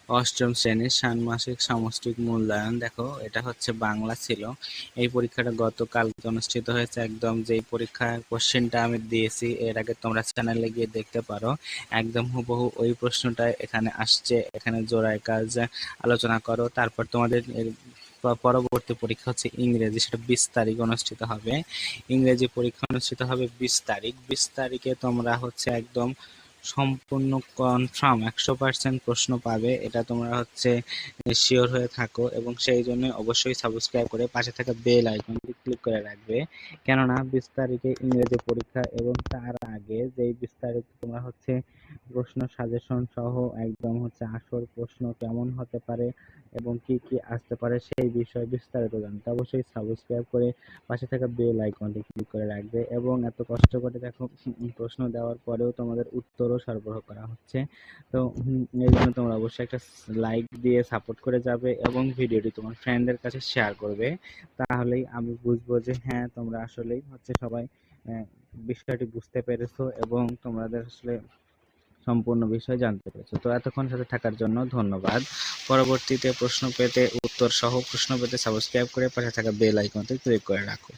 অষ্টম শ্রেণীর ষান্মাসিক সামষ্টিক মূল্যায়ন। দেখো এটা হচ্ছে বাংলা ছিল। এই পরীক্ষাটা গতকালকে অনুষ্ঠিত হয়েছে। একদম যেই পরীক্ষার কোশ্চেনটা আমি দিয়েছি এর আগে তোমরা চ্যানেলে গিয়ে দেখতে পারো, একদম হুবহু ওই প্রশ্নটাই এখানে আসছে। এখানে জোড়ায় কাজ আলোচনা করো। তারপর তোমাদের পরবর্তী পরীক্ষা হচ্ছে ইংরেজি, সেটা 20 তারিখ অনুষ্ঠিত হবে। ইংরেজি পরীক্ষা অনুষ্ঠিত হবে 20 তারিখ। 20 তারিখে তোমরা হচ্ছে একদম সম্পূর্ণ কনফার্ম 100% প্রশ্ন পাবে, এটা তোমরা হচ্ছে শিওর হয়ে থাকো। এবং সেই জন্য অবশ্যই সাবস্ক্রাইব করে পাশে থাকা বেল আইকনটি ক্লিক করে রাখবে, কেননা 20 তারিখে ইংরেজি পরীক্ষা। এবং তার আগে যেই 20 তারিখ তোমরা হচ্ছে প্রশ্ন সাজেশন সহ একদম হচ্ছে আসল প্রশ্ন কেমন হতে পারে এবং কি কি আসতে পারে সেই বিষয়ে বিস্তারিত জানতে অবশ্যই সাবস্ক্রাইব করে পাশে থাকা বেল আইকনটি ক্লিক করে রাখবে। এবং এত কষ্ট করে দেখো প্রশ্ন দেওয়ার পরেও তোমাদের উত্তরও সরবরাহ করা হচ্ছে। তো এই জন্য তোমরা অবশ্যই একটা লাইক দিয়ে সাপোর্ট করে যাবে এবং ভিডিওটি তোমার ফ্রেন্ডদের কাছে শেয়ার করবে। তাহলেই আমি বুঝবো যে হ্যাঁ তোমরা আসলেই হচ্ছে সবাই বিষয়টি বুঝতে পেরেছো এবং তোমাদের আসলে সম্পূর্ণ বিষয় জানতে পেরেছো। তো এতক্ষণ সাথে থাকার জন্য ধন্যবাদ। পরবর্তীতে প্রশ্ন পেতে, উত্তর সহ প্রশ্ন পেতে সাবস্ক্রাইব করে পাশে থাকা বেল আইকনটি ক্লিক করে রাখো।